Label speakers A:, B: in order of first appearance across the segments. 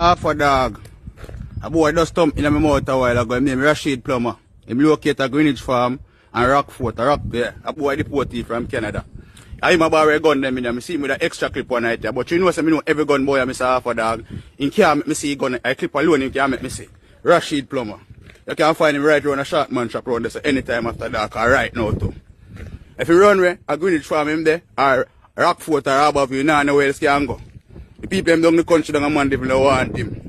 A: Half a dog. A boy just stump in my mouth a while ago. His name Rashid Plummer. Him locate a Greenwich Farm and Rockfort, a rock there. A boy deported from Canada. I him about a gun them in there. I see him with an extra clip one night there. But you know, so me know every gun boy I miss half a dog. In can't make me see gun. I clip alone him can't make me see. Rashid Plummer. You can find him right around a short man shop around there so anytime after dark or right now too. If you run away, a Greenwich Farm him there, or Rockfort or above you, now know where else can go. The people them down the country down a man they want him.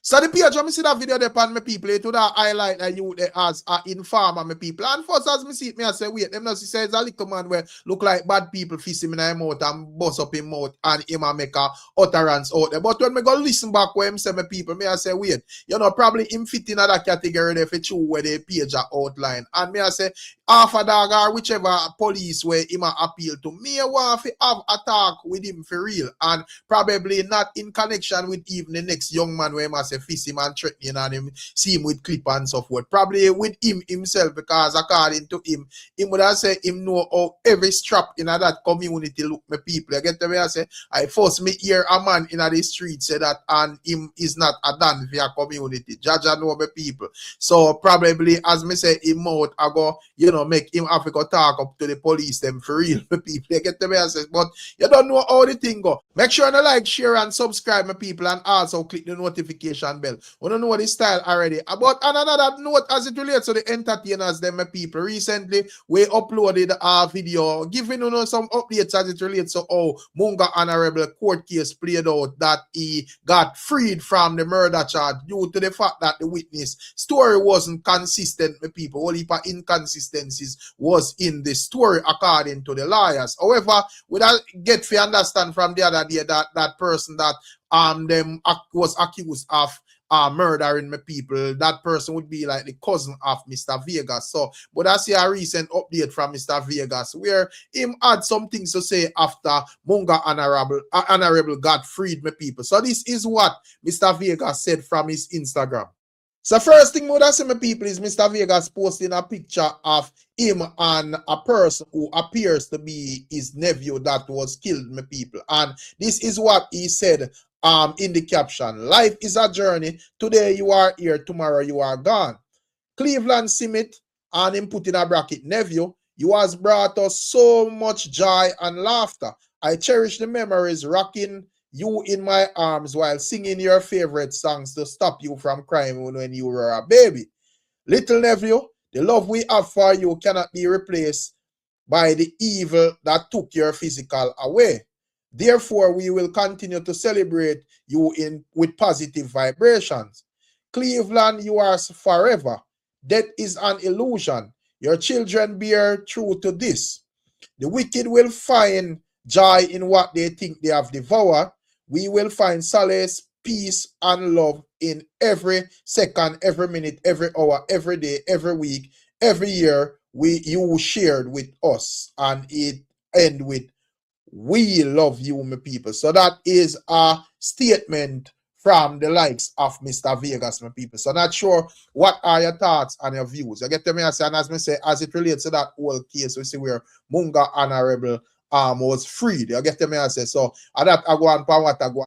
B: So the page when me see that video there on my people, it would highlight that you as an informer, my people. And first as me see it, me I say, wait, them not say it's a little man where look like bad people fist him in his mouth and bust up his mouth and him a make a utterance out there. But when me go listen back where him say my people, me I say, wait, you know, probably him fit in that category there for true where the page are outline. And me I say, half a dog or whichever police where him a appeal to, me I want to have a talk with him for real. And probably not in connection with even the next young man where him a say fist him and threatening and him see him with clip and so forth. Probably with him himself, because according to him would have say him know how every strap in that community look, my people. I get the way I say, I first me hear a man in the street say that and him is not a done for a community. Judge I know my people. So probably as me say him out I go, you know, make him have to go talk up to the police them for real, my people. You get the way I say, but you don't know how the thing go. Make sure you like, share and subscribe, my people, and also click the notification bell. We don't know the style already. About another note as it relates to the entertainers, them my people. Recently, we uploaded a video giving you know some updates as it relates to how Munga honorable court case played out, that he got freed from the murder charge due to the fact that the witness story wasn't consistent, my people. All heap of inconsistencies was in the story according to the lawyers. However, we get to understand from the other day that that person that them was accused of murdering my people, that person would be like the cousin of Mr. Vegas. So, but I see a recent update from Mr. Vegas where him had some things to say after Monga honorable got freed, my people. So this is what Mr. Vegas said from his Instagram. So first thing I see, my people, is Mr. Vegas posting a picture of him and a person who appears to be his nephew that was killed, my people. And this is what he said in the caption. Life is a journey. Today you are here, tomorrow you are gone. Cleveland Simit, and him put in a bracket, nephew, you has brought us so much joy and laughter. I cherish the memories rocking you in my arms while singing your favorite songs to stop you from crying when you were a baby. Little nephew, the love we have for you cannot be replaced by the evil that took your physical away. Therefore, we will continue to celebrate you with positive vibrations. Cleveland, you are forever. Death is an illusion. Your children bear true to this. The wicked will find joy in what they think they have devoured. We will find solace, peace, and love in every second, every minute, every hour, every day, every week, every year you shared with us. And it end with, we love you, my people. So that is a statement from the likes of Mr. Vegas, my people. So not sure what are your thoughts and your views. You get to me, and as me say, as it relates to that whole case, we see where Munga honorable was freed. You get to me, I say. So that I go on for what I go on.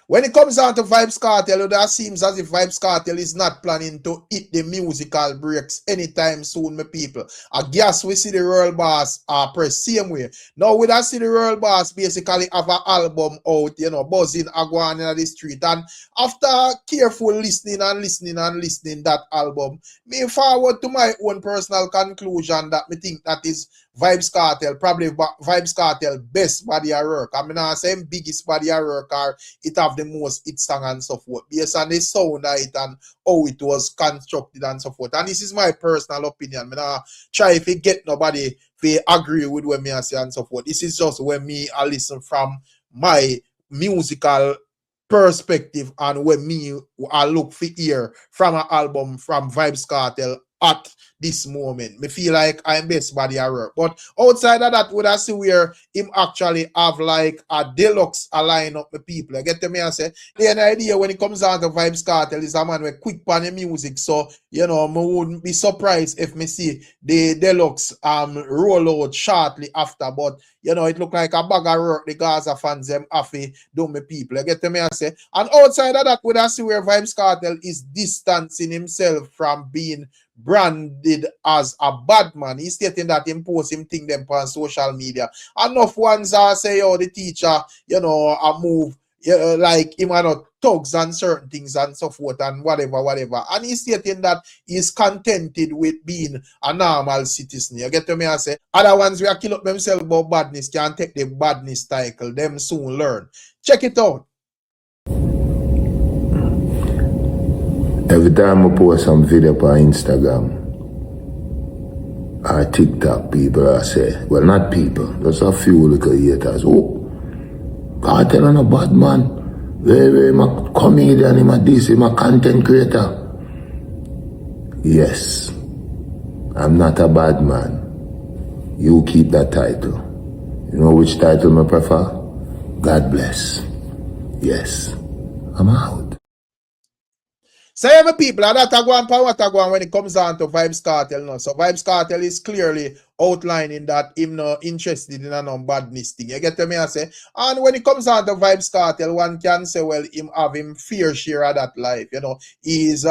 B: When it comes down to Vybz Kartel, that seems as if Vybz Kartel is not planning to hit the musical breaks anytime soon, my people. I guess we see the Royal Boss press same way. Now we don't see the Royal Boss basically have an album out, you know, buzzing aguan in the street. And after careful listening that album, me forward to my own personal conclusion that me think that is Vybz Kartel, probably Vybz Kartel best body of work. I mean, I say biggest body of work, or it have the most hit song and so forth. Based on the sound of it and how it was constructed and so forth. And this is my personal opinion. I mean, try if you get nobody to agree with what me I say and so forth. This is just when me I listen from my musical perspective and when me I look for hear from an album from Vybz Kartel at this moment. Me feel like I'm best body at work. But outside of that, would I see where him actually have like a deluxe align up the people. I get to me and say, the idea when it comes down to Vybz Kartel is a man with quick pan the music. So, you know, me wouldn't be surprised if me see the deluxe roll out shortly after. But, you know, it look like a bag of work the Gaza fans them happy do me people. I get to me and say, and outside of that, would I see where Vybz Kartel is distancing himself from being branded as a bad man. He's stating that him post him thing them on social media. Enough ones are say, oh, the teacher, you know, a move like him are not thugs and certain things and so forth and whatever. And he's stating that he's contented with being a normal citizen. You get to me, I say, other ones we are kill up themselves about badness can take the badness title. Them soon learn. Check it out.
C: Every time I post some video on Instagram or TikTok, people I say, well, not people, there's a few little haters. Oh, Kartel and a bad man. I'm a comedian, I'm a this, I'm a content creator. Yes, I'm not a bad man. You keep that title. You know which title I prefer? God bless. Yes, I'm out.
B: So every people that are going for what are going when it comes down to Vybz Kartel now. So Vybz Kartel is clearly outlining that him not interested in a badness thing. You get to me I say? And when it comes down to Vybz Kartel, one can say, well, him have him fair share of that life. You know, he's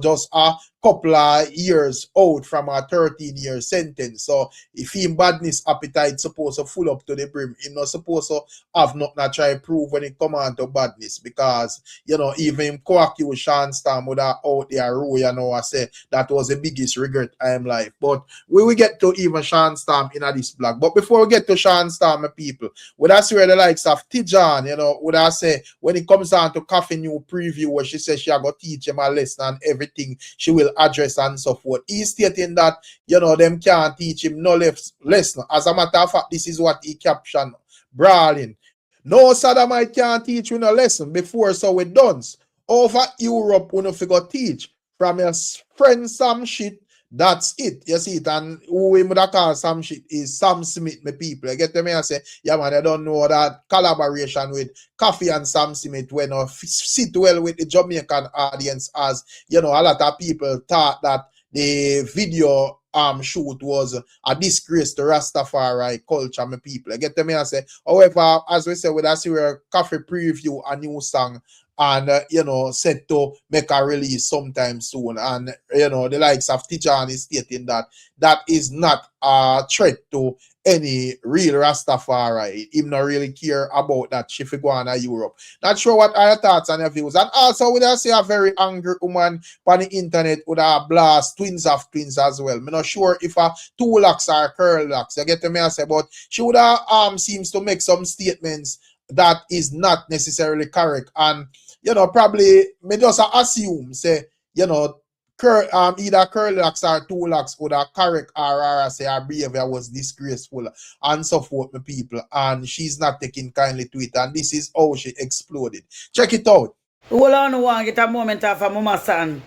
B: just a couple of years out from a 13-year sentence. So if him badness appetite supposed to full up to the brim, him not supposed to have nothing to try to prove when it come on to badness, because you know even him co-accuse Shawn Storm would have out there row, you know, I say that was the biggest regret I am life. But we will get to even Shawn Storm in this blog. But before we get to Shawn Storm, people, would I see where the likes of Tijan, you know, would I say when it comes down to Coffee New preview where she says she are going to teach him a lesson and everything she will address and so forth. He's stating that, you know, them can't teach him no lesson. As a matter of fact, this is what he captioned, brawling. No sodomite can't teach you no lesson before so we done. Over Europe, we no figure teach. From your friend some shit, that's it. You see it, and who we would call some shit is Sam Smith, my people. You get to me and say, yeah man, I don't know that collaboration with Coffee and Sam Smith when sit well with the Jamaican audience, as you know, a lot of people thought that the video shoot was a disgrace to Rastafari culture, my people. You get to me and say, however, as we say with a serious Coffee preview a new song, and you know, set to make a release sometime soon. And you know, the likes of Tijan is stating that that is not a threat to any real Rastafari. Him not really care about that. She go on to Europe. Not sure what are your thoughts and your views. And also, would I say a very angry woman on the internet would have blast twins of twins as well. I'm not sure if a 2 locks or curl locks. You get to me I say, but she would have seems to make some statements that is not necessarily correct. And you know, probably me just assume say, you know, either curl locks or 2 locks would have correct or say her behavior was disgraceful and so forth, my people, and she's not taking kindly to it, and this is how she exploded. Check it out.
D: Hold on, one get a moment of a mama son.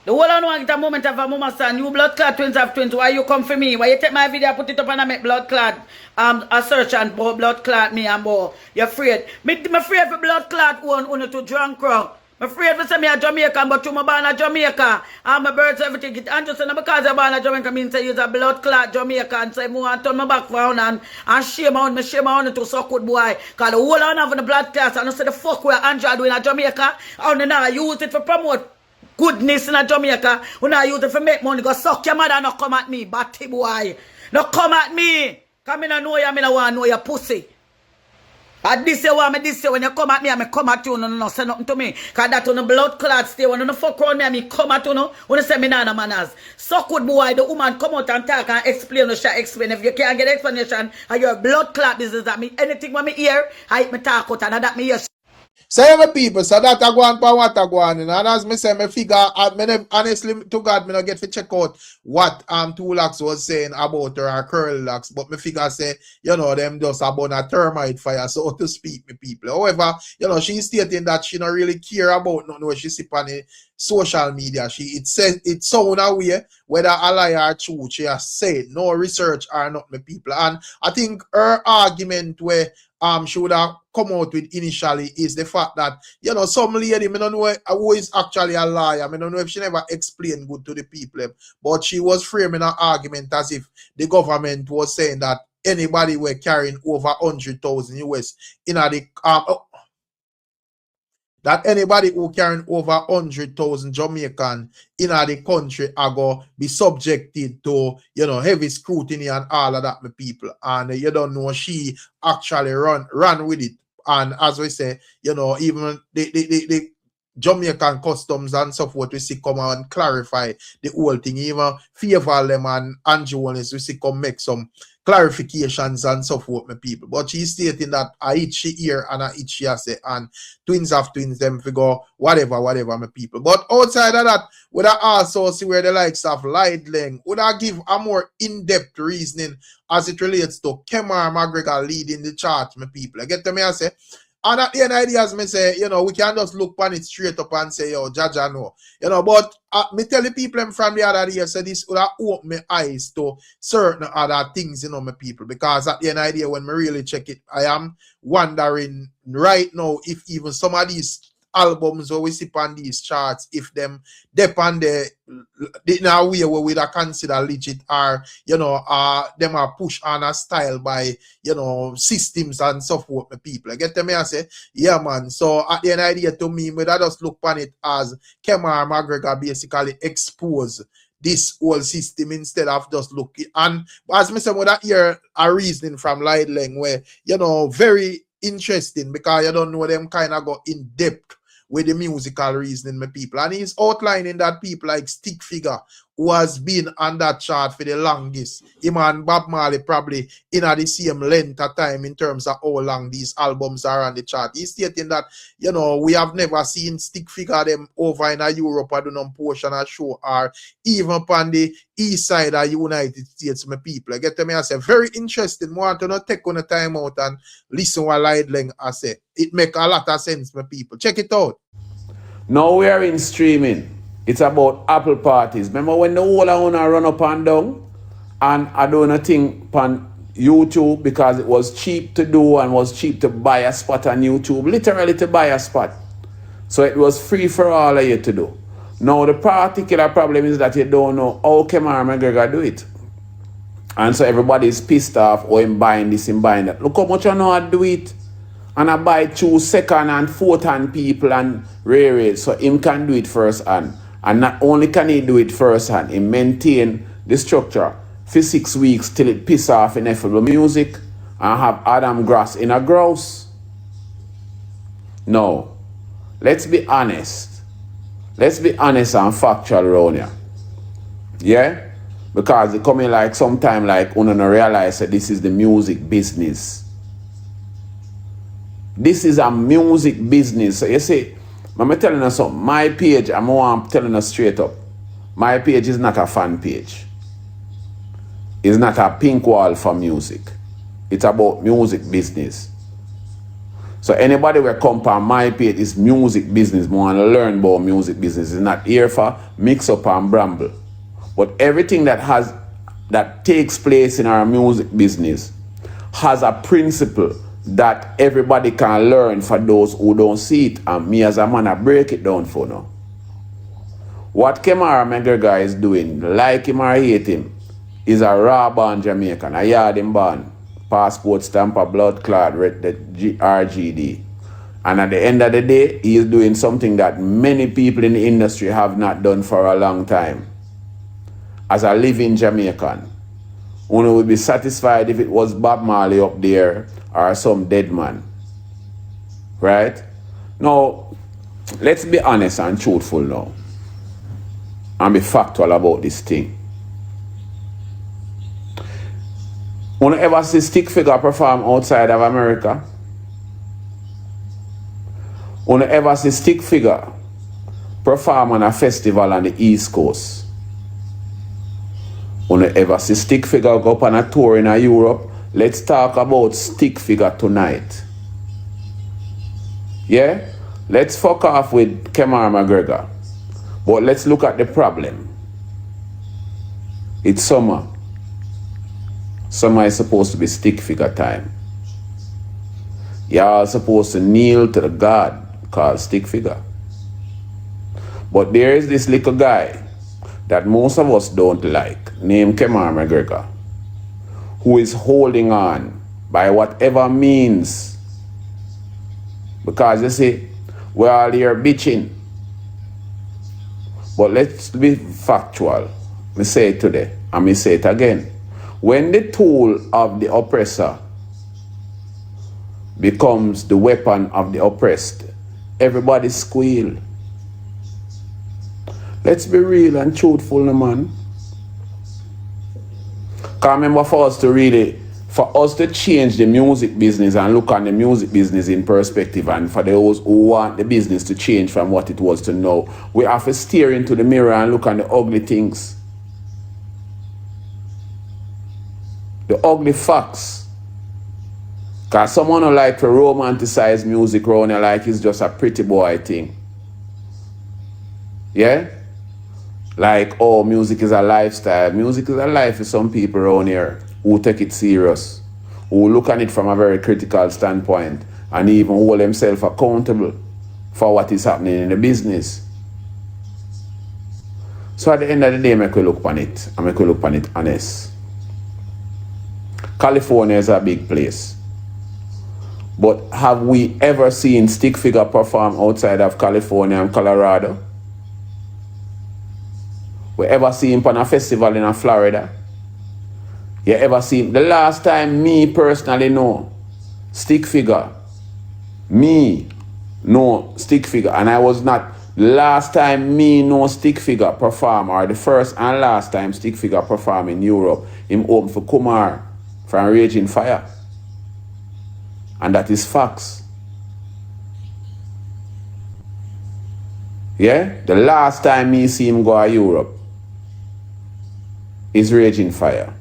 D: The whole on one get a moment of a mama son. You blood clot twins of twins. Why you come for me? Why you take my video, put it up and I make blood clot? A search and blood clot me and more. You're afraid. I'm afraid for blood clot one to drunk crowd. I'm afraid for me a Jamaican, but you my born a Jamaica. And my birds everything. And just because I'm born a Jamaica means say you're a blood clot Jamaica and say more and turn my back for and shame on to suck good boy. Cause the whole on having the blood clot and I say the fuck where Andrew doing a Jamaica. And now I use it for promote goodness in a Jamaica. When I use it for make money, go suck your mother, not come at me, batty boy. Not come at me. Come in and know you, I mean I want to know your pussy. At this year, when you come at me, I come at you, no, say nothing to me. Cause that on the blood clot stay, when you fuck around me, I come at you, when you say me nana manners. So good boy, the woman come out and talk and explain, no shall explain. If you can't get explanation, and your blood clot business, that me anything when me hear, I me talk out and that me hear.
B: So my people, so that I go on for what I go on, and as me say, me figure, honestly to God, me not get to check out what 2 locks was saying about her curl locks, but me figure say, you know, them just about a termite fire, so to speak, me people. However, you know, she's stating that she don't really care about nothing where she sip on the social media. It says it sound away whether a lie or truth. She has said no research or not, my people. And I think her argument where she would have come out with initially is the fact that, you know, some lady, I don't know who is actually a liar. I don't know if she never explained good to the people, but she was framing her argument as if the government was saying that anybody were carrying over 100,000 US in the that anybody who carrying over 100,000 Jamaican in the country are going to be subjected to, you know, heavy scrutiny and all of that, my people. And you don't know, she actually ran with it. And as we say, you know, even the Jamaican customs and so forth, we see come out and clarify the whole thing. Even favor them and Jones, we see come make some clarifications and so forth, my people. But she's stating that I eat she hear and I eat she say, and twins have twins, them figure whatever, my people. But outside of that, would I also see where the likes of Lightling, would I give a more in-depth reasoning as it relates to Kemar McGregor leading the chart, my people? I get to me, I say. And at the end of the day, as me say, you know, we can just look on it straight up and say, yo, Jaja no. You know, but me tell the people from the other day, so this would have opened my eyes to certain other things, you know, my people. Because at the end of the day, when me really check it, I am wondering right now if even some of these albums where we see on these charts, if them depend in a way where we consider legit, or you know, them are push on a style by, you know, systems and so forth, my people. I get them here, I say, yeah, man. So at the end of the day, to me, we just look on it as Kemar McGregor basically expose this whole system instead of just looking. And as I said, with that here, a reasoning from Lightling where, you know, very interesting, because you don't know them kind of go in depth with the musical reasoning, my people. And he's outlining that people like Stick Figure, who has been on that chart for the longest, him and Bob Marley probably in the same length of time in terms of how long these albums are on the chart. He's stating that, you know, we have never seen Stick Figure them over in Europe or doing portion of show, or even upon the east side of United States, my people. I get to me, I say, very interesting. Want to not take on a time out and listen what Lightling I say. It make a lot of sense, my people. Check it out.
E: Now we are in streaming. It's about Apple parties. Remember when the whole I wanna run up and down, and I don't know thing on YouTube because it was cheap to do and was cheap to buy a spot on YouTube, literally to buy a spot. So it was free for all of you to do. Now the particular problem is that you don't know how Kemar McGregor do it. And so everybody is pissed off, oh, him buying this, him buying that. Look how much I know I do it. And I buy 2 second and fourth hand people and rare, so him can do it first hand. And not only can he do it first hand, he maintain the structure for 6 weeks till it piss off ineffable music and have Adam Grass in a grouse. No. Let's be honest. Let's be honest and factual around here. Yeah? Because it coming like sometime like you don't realize that this is the music business. This is a music business. So you see, I'm telling you something. My page, I'm telling you straight up. My page is not a fan page. It's not a pink wall for music. It's about music business. So anybody will come on my page is music business. I want to learn about music business. It's not here for mix up and bramble. But everything that takes place in our music business has a principle that everybody can learn for those who don't see it. And me as a man, I break it down for now. What Kemar McGregor is doing, like him or hate him, is a raw born Jamaican, a yard him born, passport stamp, a blood clot, the RGD. And at the end of the day, he is doing something that many people in the industry have not done for a long time. As a living Jamaican, one would be satisfied if it was Bob Marley up there or some dead man. Right? Now, let's be honest and truthful now. And be factual about this thing. Wanna ever see Stick Figure perform outside of America? Wanna ever see Stick Figure perform on a festival on the East Coast? Wanna ever see Stick Figure go up on a tour in Europe? Let's talk about Stick Figure tonight. Yeah? Let's fuck off with Kemar McGregor. But let's look at the problem. It's summer. Summer is supposed to be stick figure time. Y'all supposed to kneel to the God called stick figure. But there is this little guy that most of us don't like, named Kemar McGregor, who is holding on by whatever means. Because you see, we're all here bitching. But let's be factual. Me say it today, and me say it again. When the tool of the oppressor becomes the weapon of the oppressed, everybody squeal. Let's be real and truthful, no man. Because remember, for us to change the music business and look at the music business in perspective, and for those who want the business to change from what it was to now, we have to stare into the mirror and look at the ugly things. The ugly facts. Because someone who like to romanticize music around here like it's just a pretty boy thing. Yeah? Like, oh, music is a lifestyle. Music is a life for some people around here who take it serious, who look at it from a very critical standpoint, and even hold themselves accountable for what is happening in the business. So at the end of the day, make we look on it, and make we look on it honest. California is a big place. But have we ever seen stick figure perform outside of California and Colorado? We ever see him on a festival in Florida? You ever see him? The last time me personally know stick figure, me know stick figure, and I was not last time me know stick figure perform, or the first and last time stick figure perform in Europe, him open for Kumar from Raging Fire. And that is facts. Yeah? The last time me see him go to Europe is Raging Fire.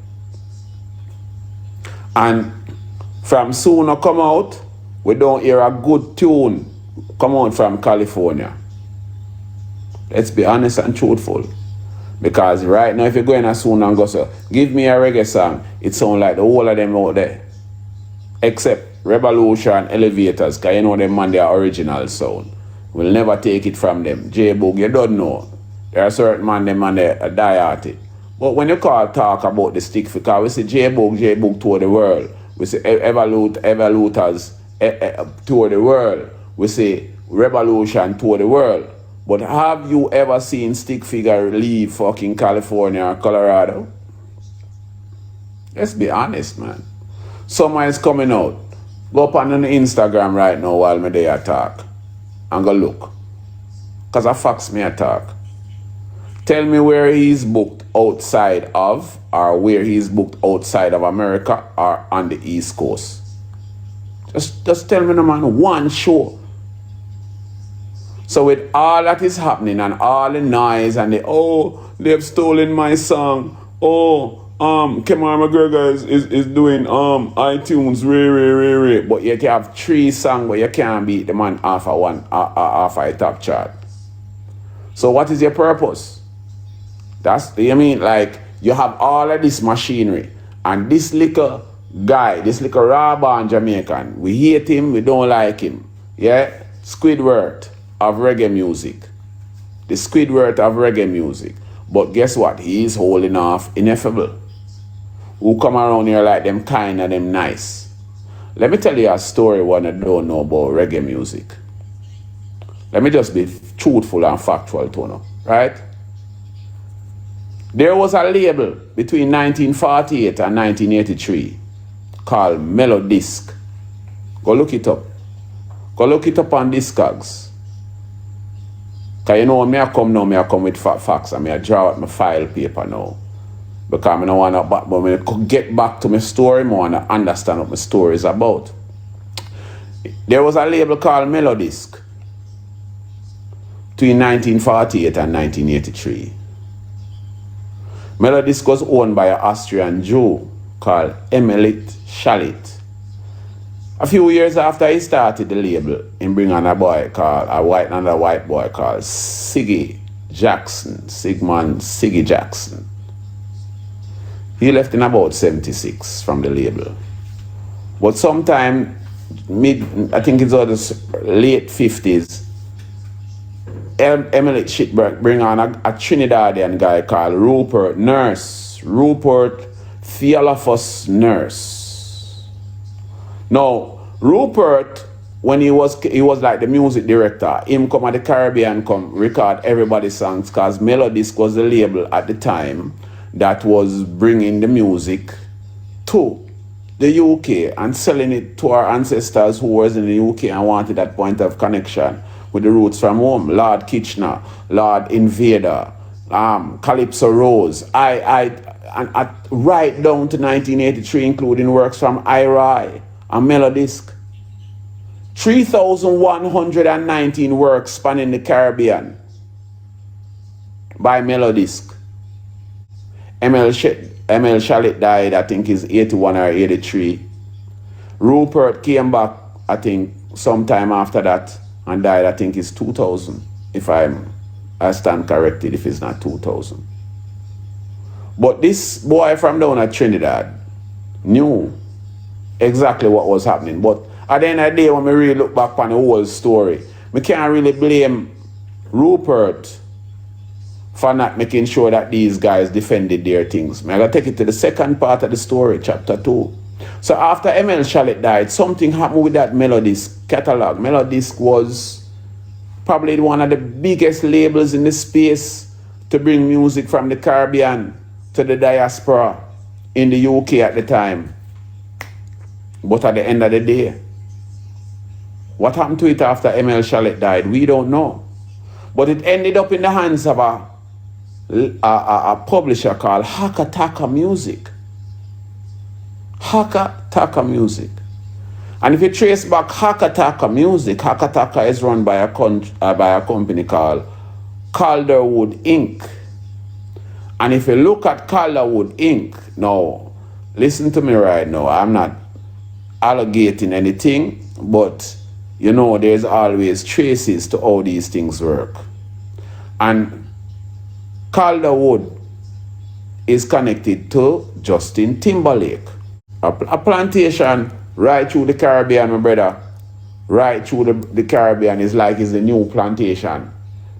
E: And from Sooner come out, we don't hear a good tune come out from California. Let's be honest and truthful. Because right now, if you go in a Sooner and go, so, give me a reggae song, it sounds like the whole of them out there. Except Revolution, Elevators, because you know them man, their original sound. We'll never take it from them. J-Boog, you don't know. There are certain man, them man, they die at it. But when you talk about the stick figure, we say J-Boog tour the world. We say Evoluters tour the world. We say Revolution tour the world. But have you ever seen stick figure leave fucking California or Colorado? Let's be honest, man. Summer is coming out. Go up on Instagram right now while me there talk. And go look. Because I fax me a talk. Tell me where he's booked outside of, or where he's booked outside of America or on the East Coast. Just tell me, no man, one show. So with all that is happening and all the noise and they've stolen my song. Kemar McGregor is doing iTunes, rare. But yet you have 3 songs where you can't beat the man off a top chart. So what is your purpose? Like you have all of this machinery and this little guy, this little raw-born Jamaican, we hate him, we don't like him. Yeah? Squidward of reggae music. The Squidward of reggae music. But guess what? He is holding off ineffable. Who come around here like them kind and them nice. Let me tell you a story one I don't know about reggae music. Let me just be truthful and factual to you, right? There was a label between 1948 and 1983 called Melodisc. Go look it up. Go look it up on Discogs. Because you know when I come with facts and I draw out my file paper now. Because I don't want to, but when I get back to my story, I want to understand what my story is about. There was a label called Melodisc between 1948 and 1983. Melodisc was owned by an Austrian Jew called Emil Shalit. A few years after he started the label, he bring on a white boy called Siggy Jackson, Siggy Jackson. He left in about 76 from the label. But sometime I think it's all the late 50s, Emily Shitberg bring on a Trinidadian guy called Rupert Theophilus Nurse. Now, Rupert, when he was like the music director, him come at the Caribbean, come record everybody's songs, because Melodisc was the label at the time that was bringing the music to the UK and selling it to our ancestors who was in the UK and wanted that point of connection with the roots from home. Lord Kitchener, Lord Invader, Calypso Rose, right down to 1983, including works from IRI and Melodisc. 3,119 works spanning the by Melodisc. Emil Shalit died, I think he's 81 or 83. Rupert came back, I think, sometime after that and died, I think it's 2000, if I stand corrected, if it's not 2000. But this boy from down at Trinidad knew exactly what was happening. But at the end of the day, when we really look back on the whole story, we can't really blame Rupert for not making sure that these guys defended their things. I'm going to take it to the second part of the story, chapter 2. So after Emil Shalit died, something happened with that Melodisc catalog. Melodisc was probably one of the biggest labels in the space to bring music from the Caribbean to the diaspora in the UK at the time. But at the end of the day, what happened to it after Emil Shalit died, we don't know. But it ended up in the hands of a publisher called Hakataka Music. Hakataka Music. And if you trace back Hakataka Music, Hakataka is run by a company called Calderwood Inc. And if you look at Calderwood Inc., now, listen to me right now, I'm not allocating anything, but you know there's always traces to how these things work. And Calderwood is connected to Justin Timberlake. A plantation right through the Caribbean, my brother. Right through the Caribbean is like it's a new plantation.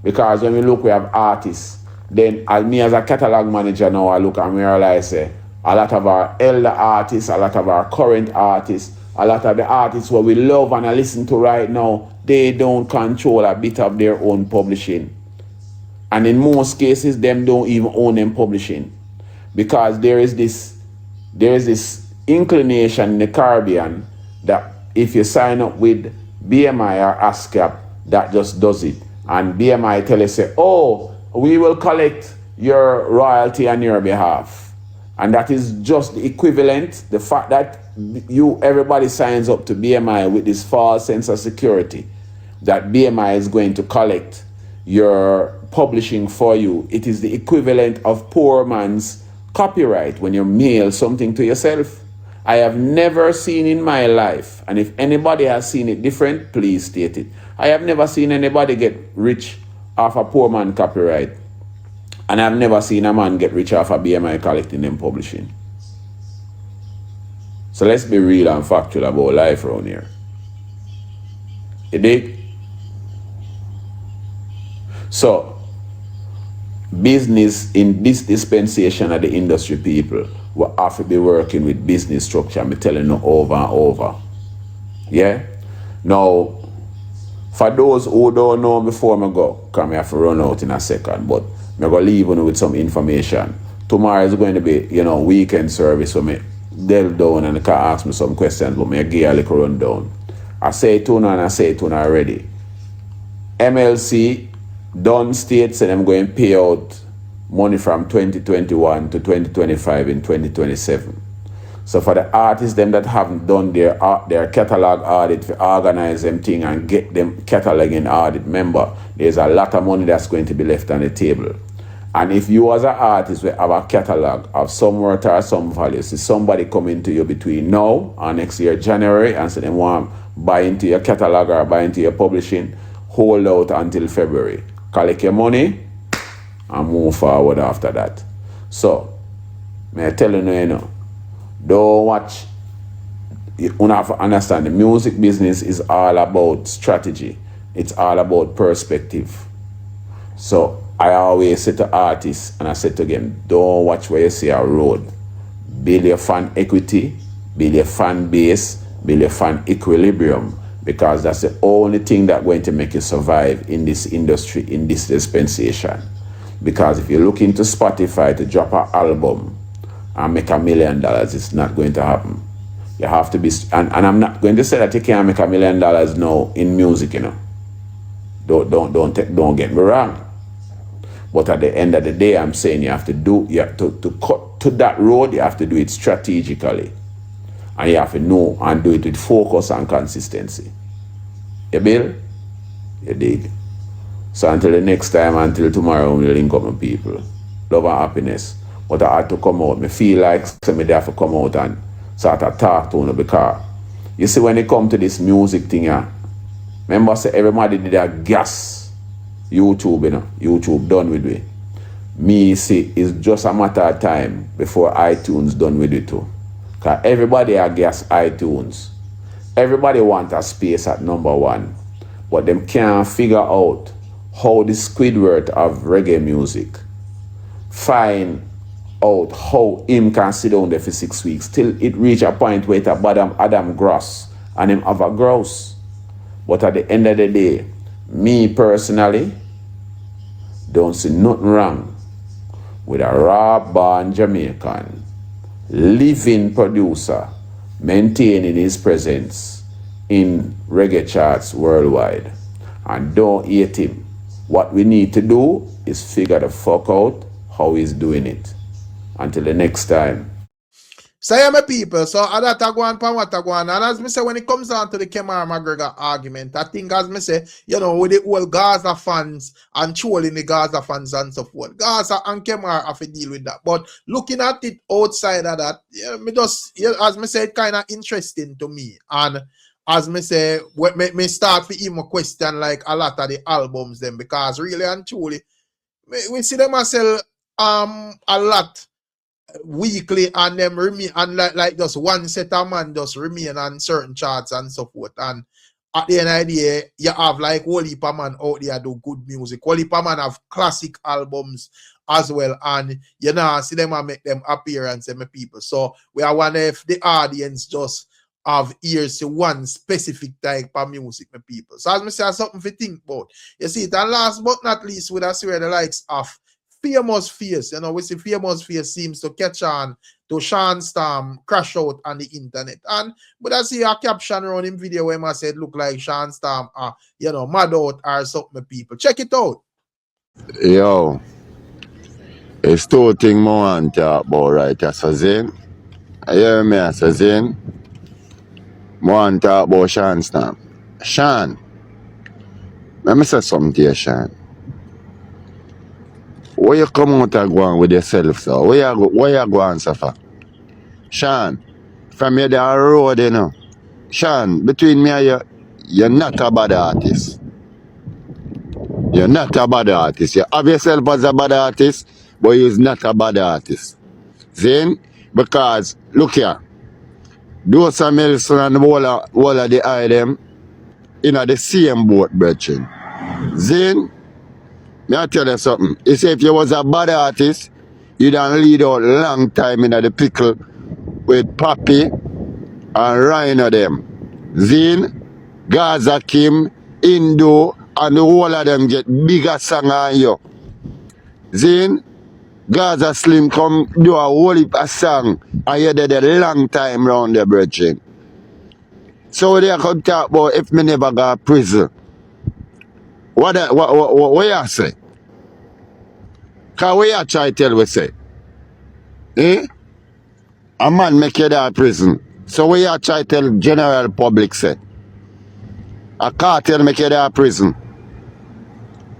E: Because when we look, we have artists. Then me as a catalog manager now, I look and realize a lot of our elder artists, a lot of our current artists, a lot of the artists what we love and I listen to right now, they don't control a bit of their own publishing. And in most cases, them don't even own them publishing. Because there is this inclination in the Caribbean that if you sign up with BMI or ASCAP, that just does it. And BMI tell you, say, oh, we will collect your royalty on your behalf. And that is just the equivalent, the fact that everybody signs up to BMI with this false sense of security, that BMI is going to collect your publishing for you. It is the equivalent of poor man's copyright when you mail something to yourself. I have never seen in my life, and if anybody has seen it different, please state it. I have never seen anybody get rich off a poor man copyright. And I've never seen a man get rich off a BMI collecting and publishing. So let's be real and factual about life around here. You dig? So, business in this dispensation of the industry people will have to be working with business structure. I'm telling you over and over. Yeah? Now, for those who don't know before I go, because I have to run out in a second, but I'm going to leave you with some information. Tomorrow is going to be, weekend service for me. Delve down and you can ask me some questions, but I give a little rundown. I say it to you and I say it to you already. MLC done states and I'm going to pay out money from 2021 to 2025 in 2027. So for the artists them that haven't done their catalog audit, to organize them thing and get them cataloging audit, remember, there's a lot of money that's going to be left on the table. And if you as an artist will have a catalog of some worth or some value, see somebody coming to you between now and next year, January, and say they want to buy into your catalog or buy into your publishing, hold out until February. Collect your money, and move forward after that. So, may I tell you now, you know, don't watch. You have to understand the music business is all about strategy. It's all about perspective. So I always say to artists, and I say to them, don't watch where you see a road. Build your fan equity, build your fan base, build your fan equilibrium, because that's the only thing that's going to make you survive in this industry, in this dispensation. Because if you look into Spotify to drop an album and make $1 million, it's not going to happen. You have to be, and I'm not going to say that you can't make $1 million now in music, you know. Don't get me wrong. But at the end of the day, I'm saying you have to cut to that road, you have to do it strategically. And you have to know and do it with focus and consistency. You build? You dig? So until the next time, until tomorrow, we'll link up with people. Love and happiness. But I had to come out. I feel like somebody have to come out and sort of talk to you, because you see when it come to this music thing, remember say everybody did a gas YouTube, you know, YouTube done with it. Me see it's just a matter of time before iTunes done with it too. Because everybody a gas iTunes. Everybody want a space at #1. But them can't figure out how the Squidward of reggae music find out how him can sit down there for 6 weeks till it reach a point where it a bottom Adam gross and him have a gross. But at the end of the day, me personally don't see nothing wrong with a raw born Jamaican living producer maintaining his presence in reggae charts worldwide. And don't hate him. What we need to do is figure the fuck out how he's doing it. Until the next time.
B: So yeah, my people, so that I go on, what I go on. And as me say, when it comes down to the Kemar McGregor argument, I think as me say, you know, with the whole Gaza fans and trolling the Gaza fans and so forth, Gaza and Kemar have to deal with that. But looking at it outside of that, yeah, me just, yeah, as me say, it kind of interesting to me. And as me say, me start to even question like a lot of the albums them, because really and truly, we see them as sell a lot weekly, and them remain, and like just one set of man just remain on certain charts and so forth. And at the end of the day, you have like whole heap of man out there do good music. Whole heap of man have classic albums as well, and you know, see them and make them appearance, my people. So we are wondering if the audience just have ears to one specific type of music, my people. So as I say, something to think about. You see it, and last but not least, we see where the likes of Famous Face, you know, we see Famous Face seems to catch on to Shawn Storm crash out on the internet. And but I see a caption around him video where I said look like Shawn Storm you know, mad out or something, people. Check it out.
F: Yo, it's two things I want to talk about right here, so Zane. You hear me, so Zane? I want to talk about Shawn Storm. Shawn, let me say something to you, Shawn. Where you come out and go on with yourself, sir? Where you go on, sir? Shawn, from your down road, you know. Shawn, between me and you, you're not a bad artist. You're not a bad artist. You have yourself as a bad artist, but you're not a bad artist. Then, because, look here, those Nelson and all of the item in the same boat, brethren. Then, may I tell you something? You say if you was a bad artist, you done lead out long time in the pickle with Papi and Rhino them. Zin, Gaza Kim, Indo, and the whole of them get bigger song than you. Zin, Gaza Slim come do a whole heap of song and you did a long time round the brethren. So they come talk about if me never go to prison. What you say? Because what you try to tell we say? A man make you die in prison. So what you try to tell general public say? A cartel make you die in prison.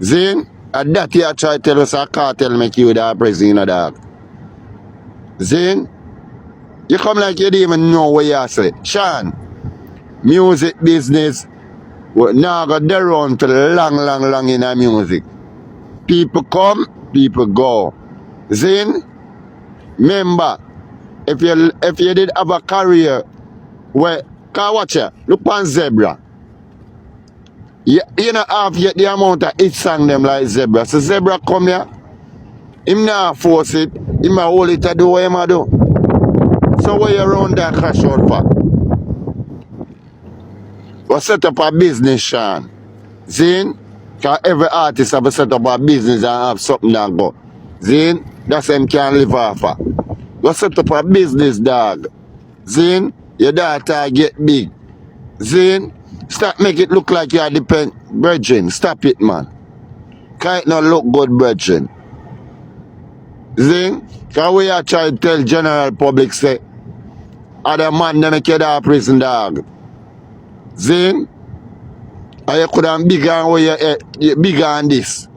F: Zin? And that you try to tell us a cartel make you die in prison, you know, dog. Zin? You come like you didn't even know what you say. Shawn, music business, we now got the run for long in the music. People come, people go. Zin, remember, if you did have a career where, can watch it, look on Zebra. You don't have yet the amount of hit song them like Zebra. So Zebra come here, him not force it, him a hold it to do what him a do. So where you run that crash out for? We set up a business, Shawn. Zin, because every artist have to set up a business and have something that go. Zin, that's him can live off of. We set up a business, dog. Zin, your daughter get big. Zin, stop make it look like you are depend brethren. Stop it, man. Can it not look good, brethren? Zin, because we are trying to tell general public say other man they make you that prison, dog. Zin, and you could have bigger than where you bigger than this.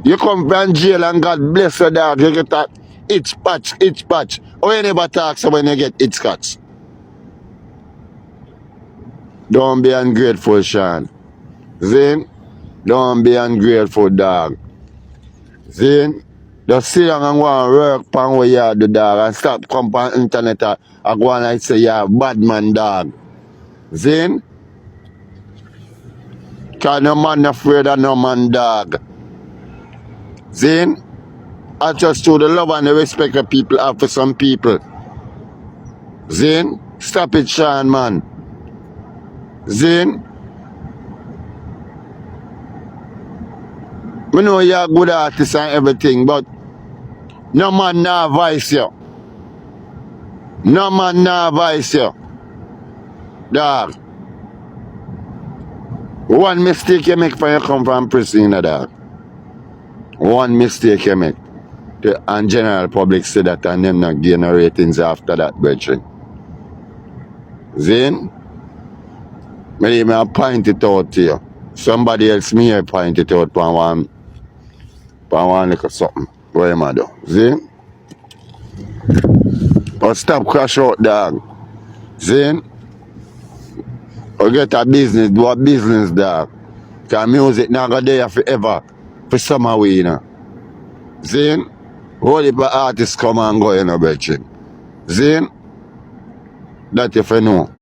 F: You come from jail and God bless your dog, you get that itch patch. Or you never talk so when you get itch catch. Don't be ungrateful, Shawn. Zin, don't be ungrateful, dog. Zin, just sit down and go and work on what you do, dog, and stop come on internet and go and say you're a bad man, dog. Zin, because no man afraid of no man, dog. Zin, I just show the love and the respect that people have for some people. Zin, stop it, Shawn, man. Zin, I know you're a good artist and everything, but no man nah vice you. No man nah vice you. Dog. One mistake you make when you come from prison, dog. One mistake you make. And general public say that and them not gain no ratings after that, brethren. Zin, maybe I point it out to you. Somebody else may point it out for one little something. What am I do? Zin? But stop crash out, dog. Zin? Or get a business, do a business, dog. Because music not go there forever. For summer way, you know. Zin? All the artists come and go, you know, brethren. Zin? That if you know.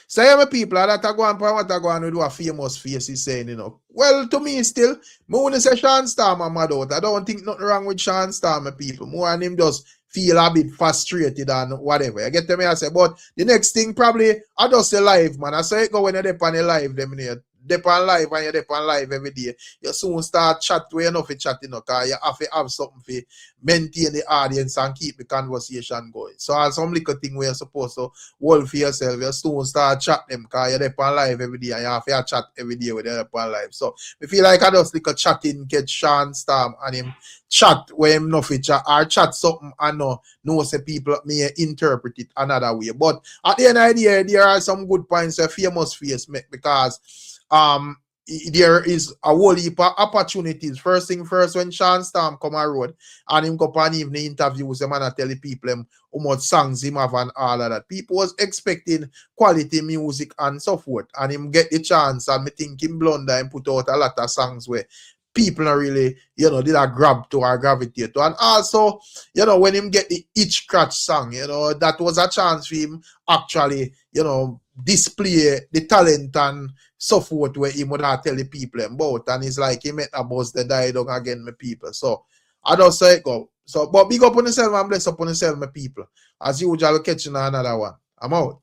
B: So yeah, my people, that I go on what I go on with a famous face is saying, you know. Well, to me still, I want to say Shawn Storm I'm mad out. I don't think nothing wrong with Shawn Storm, my people. More and him just feel a bit frustrated and whatever. You get to me, I say, but the next thing probably, I just say live, man. I say it go when you're dep on the live, them in here. Dep on live and you're dep on live every day. You soon start chat where you know for chatting, because you have to have something for maintain the audience and keep the conversation going. So as some little thing where you're supposed to hold for yourself, you soon start chat them because you're dep on live every day and you have to chat every day with you dep on live. So I feel like I just like a chatting catch Shawn Storm and him chat where him no feature or chat something and no say people may interpret it another way. But at the end of the day, there are some good points a famous face make because there is a whole heap of opportunities. First thing first, when Shawn Storm come on road and him go on evening interviews, him and tell the people him how much songs him have and all of that. People was expecting quality music and so forth, and him get the chance, and me think him blunder and put out a lot of songs where people are really, you know, did a grab to or gravitate to. And also, you know, when him get the itch scratch song, you know, that was a chance for him actually, you know, display the talent and so forth where he would have tell the people about. And it's like he met a buzz that died down again, my people. So I just say it go. So, but big up on yourself and bless up on yourself, my people. As usual, catching another one. I'm out.